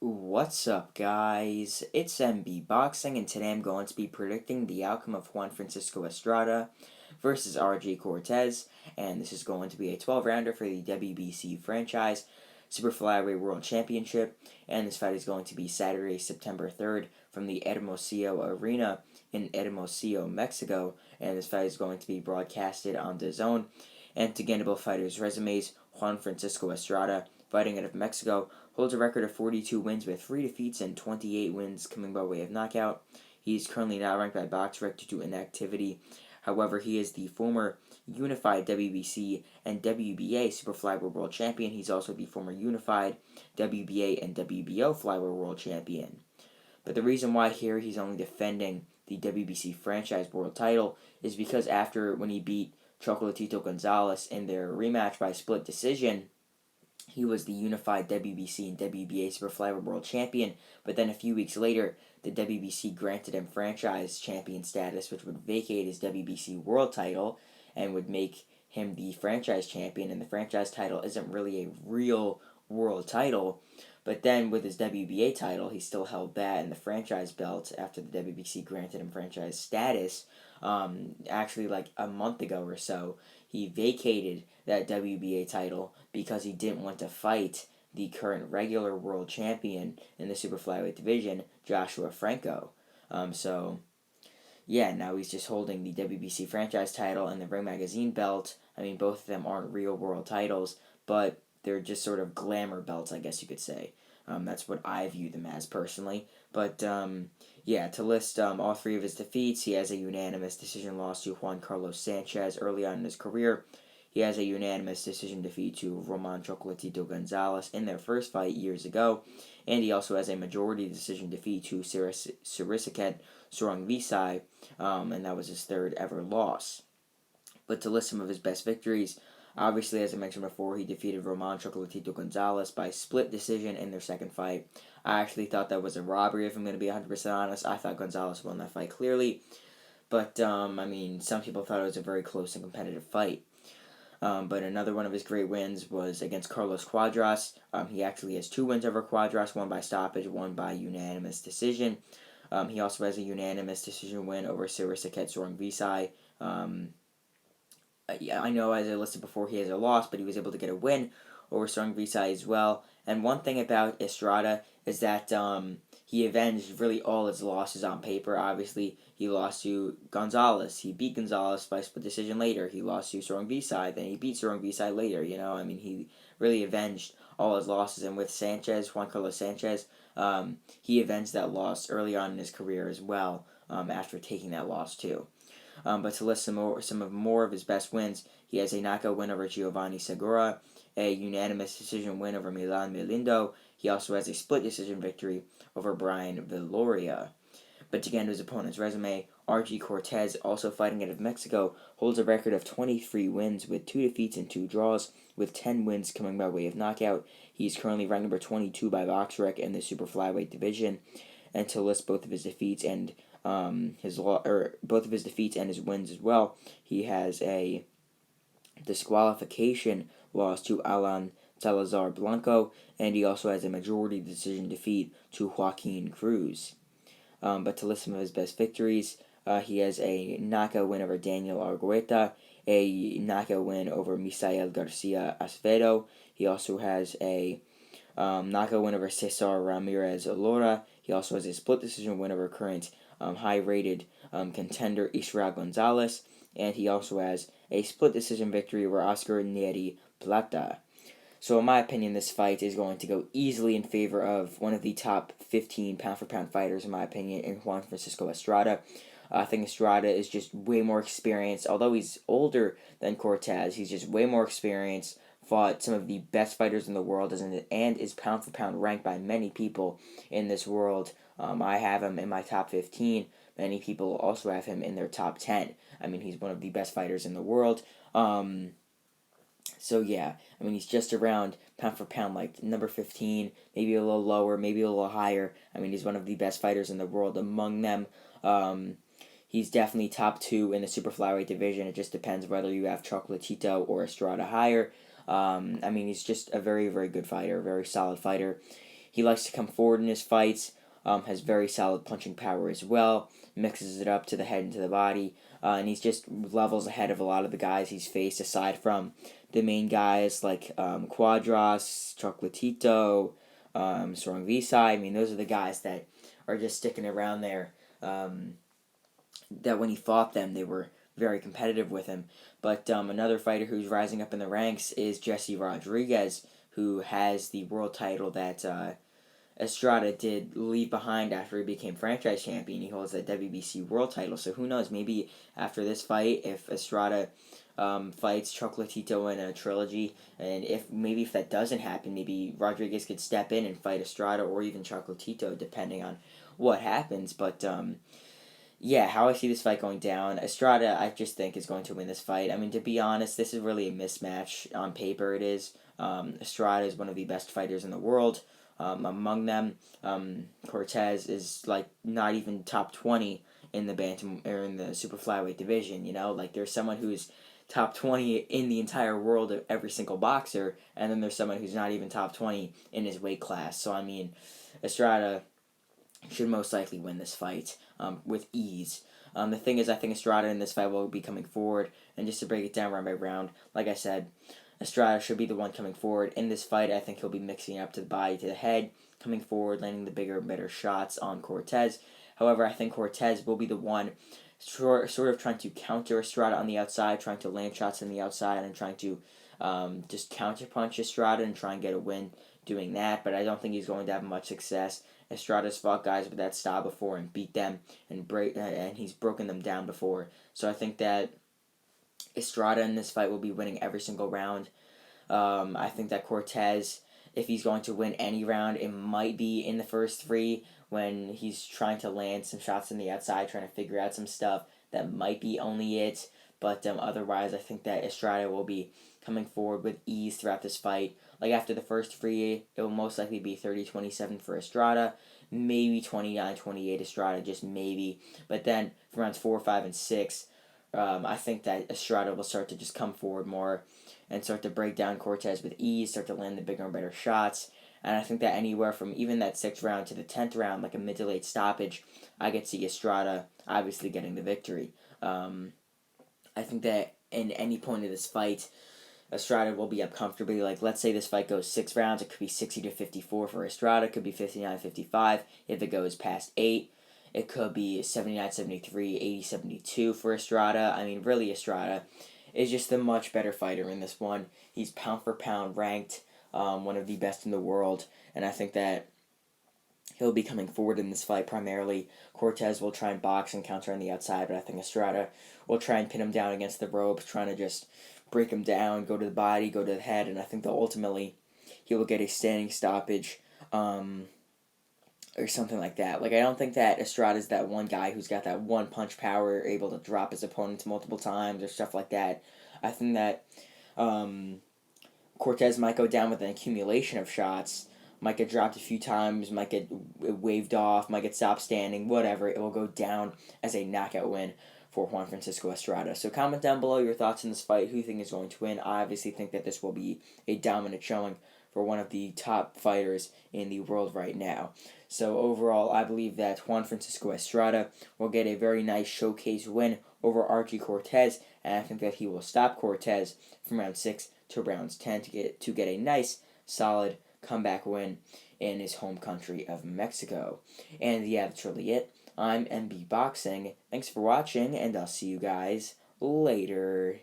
What's up, guys? It's MB Boxing, and today I'm going to be predicting the outcome of Juan Francisco Estrada versus Argi Cortes, and this is going to be a 12-rounder for the WBC Franchise Super-Flyweight World Championship, and this fight is going to be Saturday, September 3rd from the Hermosillo Arena in Hermosillo, Mexico, and this fight is going to be broadcasted on DAZN. And to get into both fighters' resumes, Juan Francisco Estrada, fighting out of Mexico, holds a record of 42 wins with 3 defeats and 28 wins coming by way of knockout. He is currently not ranked by BoxRec due to inactivity. However, he is the former unified WBC and WBA Super-Flyweight World Champion. He's also the former unified WBA and WBO Flyweight World Champion. But the reason why here he's only defending the WBC Franchise World title is because when he beat Chocolatito Gonzalez in their rematch by split decision, he was the unified WBC and WBA Super-Flyweight World Champion, but then a few weeks later, the WBC granted him franchise champion status, which would vacate his WBC world title and would make him the franchise champion, and the franchise title isn't really a real world title. But then with his WBA title, he still held that and the franchise belt after the WBC granted him franchise status. Actually, like a month ago or so, he vacated that WBA title because he didn't want to fight the current regular world champion in the super flyweight division, Joshua Franco. Now he's just holding the WBC franchise title and the Ring Magazine belt. I mean, both of them aren't real world titles, but they're just sort of glamour belts, I guess you could say. That's what I view them as personally. But to list all three of his defeats, he has a unanimous decision loss to Juan Carlos Sanchez early on in his career. He has a unanimous decision defeat to Roman Chocolatito Gonzalez in their first fight years ago. And he also has a majority decision defeat to Sirisaket Sorongvisai, and that was his third ever loss. But to list some of his best victories, obviously, as I mentioned before, he defeated Roman Chocolatito Gonzalez by split decision in their second fight. I actually thought that was a robbery, if I'm going to be 100% honest. I thought Gonzalez won that fight clearly. But, some people thought it was a very close and competitive fight. But another one of his great wins was against Carlos Cuadras. He actually has 2 wins over Cuadras, one by stoppage, one by unanimous decision. He also has a unanimous decision win over Sirisaket Sorongvisai. I know, as I listed before, he has a loss, but he was able to get a win over Sorongvisai as well. And one thing about Estrada is that he avenged really all his losses on paper. Obviously, he lost to Gonzalez. He beat Gonzalez by split decision later. He lost to Sorongvisai. Then he beat Sorongvisai later. He really avenged all his losses. And with Juan Carlos Sanchez, he avenged that loss early on in his career as well, after taking that loss too. But to list some more of his best wins, he has a knockout win over Giovanni Segura, a unanimous decision win over Milan Melindo. He also has a split decision victory over Brian Viloria. But to get into his opponent's resume, Argi Cortes, also fighting out of Mexico, holds a record of 23 wins with 2 defeats and 2 draws, with 10 wins coming by way of knockout. He's currently ranked number 22 by BoxRec in the super flyweight division. And to list both of his defeats and both of his defeats and his wins as well, he has a disqualification loss to Alan Salazar Blanco, and he also has a majority decision defeat to Joaquin Cruz. But to list some of his best victories, he has a knockout win over Daniel Argueta, a knockout win over Misael Garcia Acevedo. He also has a knockout win over Cesar Ramirez Lora. He also has a split decision win over current high-rated contender Israel Gonzalez, and he also has a split decision victory over Oscar Neri Plata. So in my opinion, this fight is going to go easily in favor of one of the top 15 pound-for-pound fighters, in my opinion, in Juan Francisco Estrada. I think Estrada is just way more experienced. Although he's older than Cortes, he's just way more experienced, fought some of the best fighters in the world, and is pound-for-pound ranked by many people in this world. I have him in my top 15. Many people also have him in their top 10. He's one of the best fighters in the world. He's just around pound for pound, like number 15, maybe a little lower, maybe a little higher. He's one of the best fighters in the world among them. He's definitely top 2 in the super flyweight division. It just depends whether you have Chocolatito or Estrada higher. He's just a very, very good fighter, very solid fighter. He likes to come forward in his fights, has very solid punching power as well, mixes it up to the head and to the body, and he's just levels ahead of a lot of the guys he's faced, aside from the main guys like Quadras, Chocolatito, Sorong Visai. I mean, those are the guys that are just sticking around there. That when he fought them, they were very competitive with him. But another fighter who's rising up in the ranks is Jesse Rodriguez, who has the world title that Estrada did leave behind after he became franchise champion. He holds that WBC world title. So who knows? Maybe after this fight, if Estrada fights Chocolatito in a trilogy, and if that doesn't happen, maybe Rodriguez could step in and fight Estrada or even Chocolatito, depending on what happens. But yeah, how I see this fight going down, Estrada, I just think, is going to win this fight. I mean, to be honest, this is really a mismatch. On paper, it is. Estrada is one of the best fighters in the world. Among them, Cortes is like not even top 20 in the bantam or in the super flyweight division. You know, like there's someone who's top 20 in the entire world of every single boxer, and then there's someone who's not even top 20 in his weight class. So I mean, Estrada should most likely win this fight with ease. The thing is, I think Estrada in this fight will be coming forward, and just to break it down round by round, like I said, Estrada should be the one coming forward. In this fight, I think he'll be mixing up to the body, to the head, coming forward, landing the bigger and better shots on Cortes. However, I think Cortes will be the one sort of trying to counter Estrada on the outside, trying to land shots on the outside, and trying to just counterpunch Estrada and try and get a win doing that. But I don't think he's going to have much success. Estrada's fought guys with that style before and beat them and he's broken them down before. So I think that Estrada in this fight will be winning every single round. I think that Cortes, if he's going to win any round, it might be in the first three when he's trying to land some shots on the outside, trying to figure out some stuff. That might be only it. But otherwise, I think that Estrada will be coming forward with ease throughout this fight. Like after the first three, it will most likely be 30-27 for Estrada. Maybe 29-28 Estrada, just maybe. But then for rounds 4, 5, and 6, I think that Estrada will start to just come forward more and start to break down Cortes with ease, start to land the bigger and better shots. And I think that anywhere from even that 6th round to the 10th round, like a mid to late stoppage, I could see Estrada obviously getting the victory. I think that in any point of this fight, Estrada will be up comfortably. Like, let's say this fight goes 6 rounds, it could be 60-54 for Estrada, it could be 59-55. If it goes past 8, it could be 79-73, 80-72 for Estrada. I mean, really, Estrada is just a much better fighter in this one. He's pound for pound ranked one of the best in the world, and I think that he'll be coming forward in this fight primarily. Cortes will try and box and counter on the outside, but I think Estrada will try and pin him down against the ropes, trying to just break him down, go to the body, go to the head, and I think that ultimately he will get a standing stoppage or something like that. Like, I don't think that Estrada's that one guy who's got that one punch power, able to drop his opponents multiple times or stuff like that. I think that Cortes might go down with an accumulation of shots, might get dropped a few times, might get waved off, might get stopped standing, whatever. It will go down as a knockout win for Juan Francisco Estrada. So comment down below your thoughts on this fight. Who you think is going to win? I obviously think that this will be a dominant showing for one of the top fighters in the world right now. So overall, I believe that Juan Francisco Estrada will get a very nice showcase win over Argi Cortes, and I think that he will stop Cortes from round 6 to rounds 10 to get a nice, solid comeback win in his home country of Mexico. And yeah, that's really it. I'm MB Boxing. Thanks for watching, and I'll see you guys later.